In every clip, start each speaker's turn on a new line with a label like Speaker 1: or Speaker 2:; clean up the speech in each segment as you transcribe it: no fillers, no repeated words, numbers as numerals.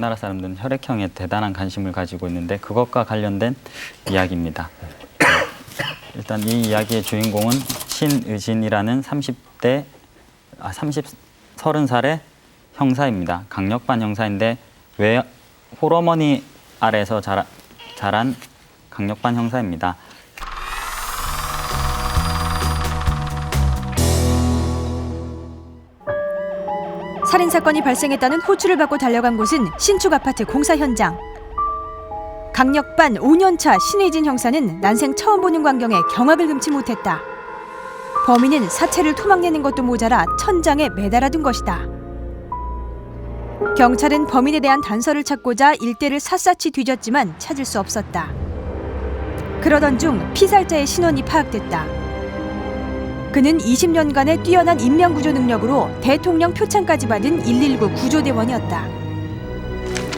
Speaker 1: 우리나라 사람들은 혈액형에 대단한 관심을 가지고 있는데 그것과 관련된 이야기입니다. 일단 이 이야기의 주인공은 신의진이라는 30살의 형사입니다. 강력반 형사인데 왜 홀어머니 아래에서 자란 강력반 형사입니다.
Speaker 2: 살인사건이 발생했다는 호출을 받고 달려간 곳은 신축 아파트 공사 현장. 강력반 5년차 신의진 형사는 난생 처음 보는 광경에 경악을 금치 못했다. 범인은 사체를 토막내는 것도 모자라 천장에 매달아둔 것이다. 경찰은 범인에 대한 단서를 찾고자 일대를 샅샅이 뒤졌지만 찾을 수 없었다. 그러던 중 피살자의 신원이 파악됐다. 그는 20년간의 뛰어난 인명구조 능력으로 대통령 표창까지 받은 119 구조대원이었다.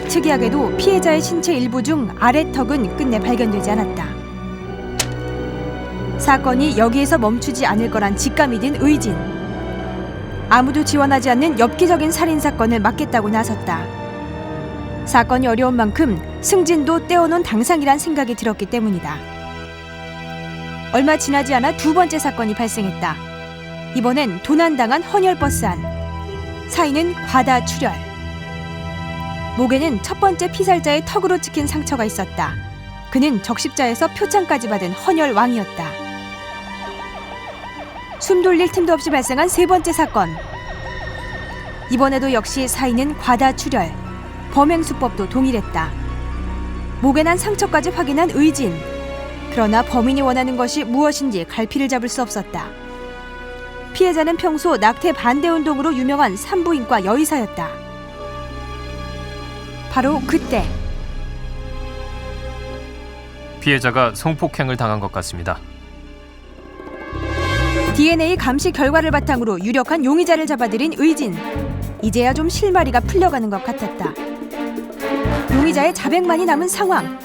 Speaker 2: 특이하게도 피해자의 신체 일부 중 아래턱은 끝내 발견되지 않았다. 사건이 여기에서 멈추지 않을 거란 직감이 든 의진. 아무도 지원하지 않는 엽기적인 살인사건을 막겠다고 나섰다. 사건이 어려운 만큼 승진도 떼어놓은 당상이란 생각이 들었기 때문이다. 얼마 지나지 않아 두 번째 사건이 발생했다. 이번엔 도난당한 헌혈버스 안. 사인은 과다 출혈. 목에는 첫 번째 피살자의 턱으로 찍힌 상처가 있었다. 그는 적십자에서 표창까지 받은 헌혈 왕이었다. 숨 돌릴 틈도 없이 발생한 세 번째 사건. 이번에도 역시 사인은 과다 출혈. 범행 수법도 동일했다. 목에 난 상처까지 확인한 의진. 그러나 범인이 원하는 것이 무엇인지 갈피를 잡을 수 없었다. 피해자는 평소 낙태 반대 운동으로 유명한 산부인과 여의사였다. 바로 그때
Speaker 3: 피해자가 성폭행을 당한 것 같습니다.
Speaker 2: DNA 감시 결과를 바탕으로 유력한 용의자를 잡아들인 의진. 이제야 좀 실마리가 풀려가는 것 같았다. 용의자의 자백만이 남은 상황.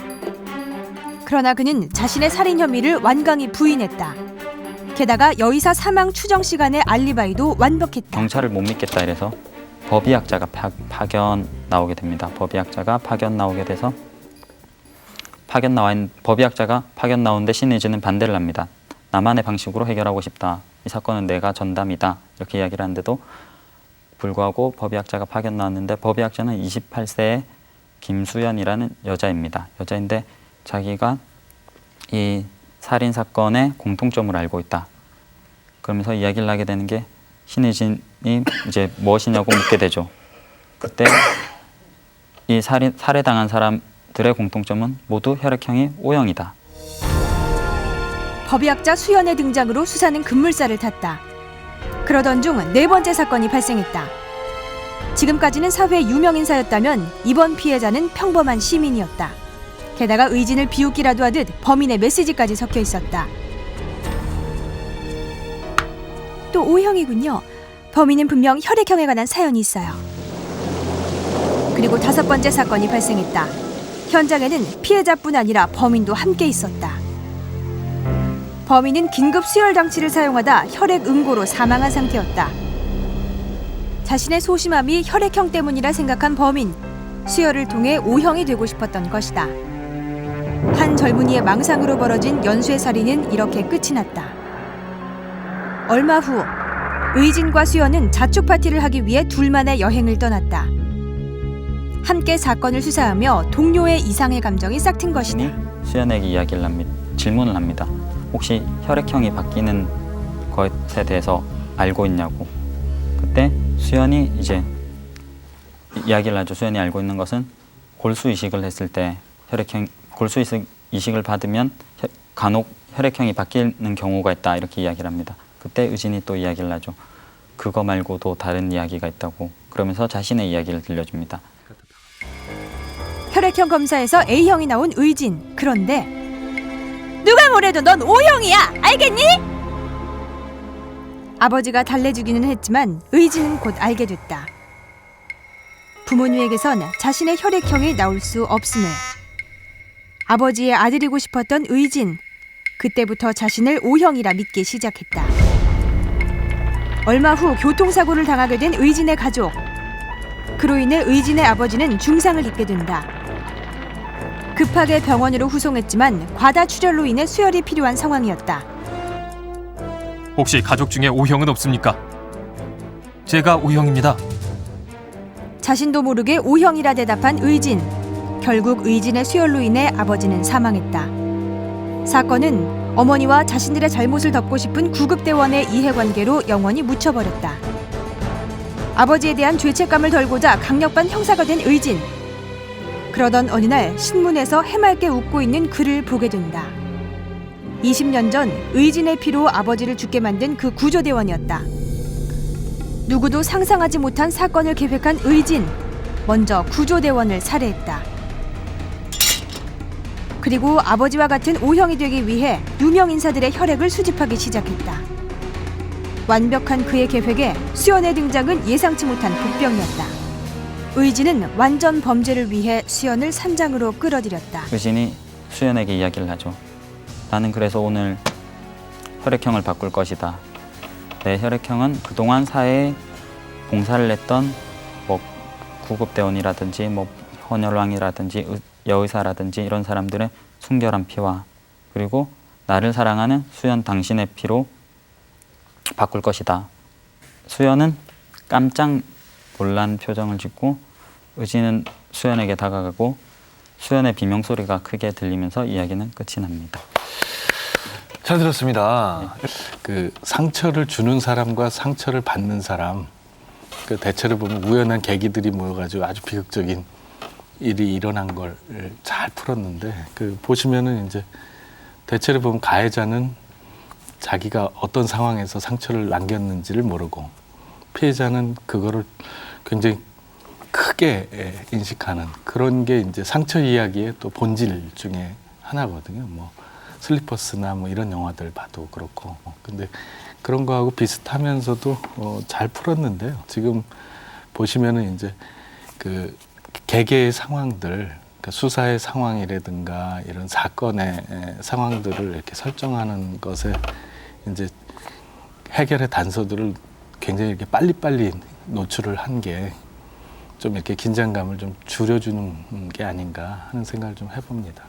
Speaker 2: 그러나 그는 자신의 살인 혐의를 완강히 부인했다. 게다가 여의사 사망 추정 시간의 알리바이도 완벽했다.
Speaker 1: 경찰을 못 믿겠다 이래서 법의학자가 파견 나오게 됩니다. 법의학자가 파견 나오게 돼서 법의학자가 파견 나오는데 신의진은 반대를 합니다. 나만의 방식으로 해결하고 싶다. 이 사건은 내가 전담이다. 이렇게 이야기를 하는데도 불구하고 법의학자가 파견 나왔는데 법의학자는 28세의 김수연이라는 여자입니다. 여자인데 자기가 이 살인 사건의 공통점을 알고 있다. 그러면서 이야기를 하게 되는 게 신의진이 이제 무엇이냐고 묻게 되죠. 그때 이 살해당한 사람들의 공통점은 모두 혈액형이 O형이다.
Speaker 2: 법의학자 수연의 등장으로 수사는 급물살을 탔다. 그러던 중 네 번째 사건이 발생했다. 지금까지는 사회 유명 인사였다면 이번 피해자는 평범한 시민이었다. 게다가 의진을 비웃기라도 하듯 범인의 메시지까지 섞여 있었다. 또 O형이군요. 범인은 분명 혈액형에 관한 사연이 있어요. 그리고 다섯 번째 사건이 발생했다. 현장에는 피해자뿐 아니라 범인도 함께 있었다. 범인은 긴급 수혈 장치를 사용하다 혈액 응고로 사망한 상태였다. 자신의 소심함이 혈액형 때문이라 생각한 범인. 수혈을 통해 O형이 되고 싶었던 것이다. 한 젊은이의 망상으로 벌어진 연쇄 살인은 이렇게 끝이 났다. 얼마 후 의진과 수연은 자축 파티를 하기 위해 둘만의 여행을 떠났다. 함께 사건을 수사하며 동료의 이상의 감정이 싹튼 것이다.
Speaker 1: 수연에게 질문을 합니다. 혹시 혈액형이 바뀌는 것에 대해서 알고 있냐고. 그때 수연이 이제 이야기를 하죠. 수연이 알고 있는 것은 골수 이식을 했을 때 골수 이식을 받으면 간혹 혈액형이 바뀌는 경우가 있다. 이렇게 이야기를 합니다. 그때 의진이 또 이야기를 하죠. 그거 말고도 다른 이야기가 있다고. 그러면서 자신의 이야기를 들려줍니다.
Speaker 2: 혈액형 검사에서 A형이 나온 의진. 그런데 누가 뭐래도 넌 O형이야. 알겠니? 아버지가 달래주기는 했지만 의진은 곧 알게 됐다. 부모님에게선 자신의 혈액형이 나올 수 없음을. 아버지의 아들이고 싶었던 의진. 그때부터 자신을 O형이라 믿기 시작했다. 얼마 후 교통사고를 당하게 된 의진의 가족. 그로 인해 의진의 아버지는 중상을 입게 된다. 급하게 병원으로 후송했지만 과다 출혈로 인해 수혈이 필요한 상황이었다.
Speaker 3: 혹시 가족 중에 O형은 없습니까? 제가 O형입니다.
Speaker 2: 자신도 모르게 O형이라 대답한 의진. 결국 의진의 수혈로 인해 아버지는 사망했다. 사건은 어머니와 자신들의 잘못을 덮고 싶은 구급대원의 이해관계로 영원히 묻혀버렸다. 아버지에 대한 죄책감을 덜고자 강력반 형사가 된 의진. 그러던 어느 날 신문에서 해맑게 웃고 있는 그를 보게 된다. 20년 전 의진의 피로 아버지를 죽게 만든 그 구조대원이었다. 누구도 상상하지 못한 사건을 계획한 의진. 먼저 구조대원을 살해했다. 그리고 아버지와 같은 O형이 되기 위해 유명 인사들의 혈액을 수집하기 시작했다. 완벽한 그의 계획에 수연의 등장은 예상치 못한 복병이었다. 의진은 완전 범죄를 위해 수연을 산장으로 끌어들였다.
Speaker 1: 의진이 수연에게 이야기를 하죠. 나는 그래서 오늘 혈액형을 바꿀 것이다. 내 혈액형은 그동안 사회에 봉사를 했던 구급대원이라든지 헌혈왕이라든지 여의사라든지 이런 사람들의 순결한 피와 그리고 나를 사랑하는 수연 당신의 피로 바꿀 것이다. 수연은 깜짝 놀란 표정을 짓고 의진은 수연에게 다가가고 수연의 비명소리가 크게 들리면서 이야기는 끝이 납니다.
Speaker 4: 잘 들었습니다. 그 상처를 주는 사람과 상처를 받는 사람, 그 대체로 보면 우연한 계기들이 모여가지고 아주 비극적인 일이 일어난 걸 잘 풀었는데, 그 보시면은 이제 대체로 보면 가해자는 자기가 어떤 상황에서 상처를 남겼는지를 모르고 피해자는 그거를 굉장히 크게 인식하는 그런 게 이제 상처 이야기의 또 본질 중에 하나거든요. 뭐 슬리퍼스나 뭐 이런 영화들 봐도 그렇고. 근데 그런 거하고 비슷하면서도 잘 풀었는데요. 지금 보시면은 이제 그 개개의 상황들, 그 수사의 상황이라든가 이런 사건의 상황들을 이렇게 설정하는 것에 이제 해결의 단서들을 굉장히 이렇게 빨리빨리 노출을 한 게 좀 이렇게 긴장감을 좀 줄여주는 게 아닌가 하는 생각을 좀 해봅니다.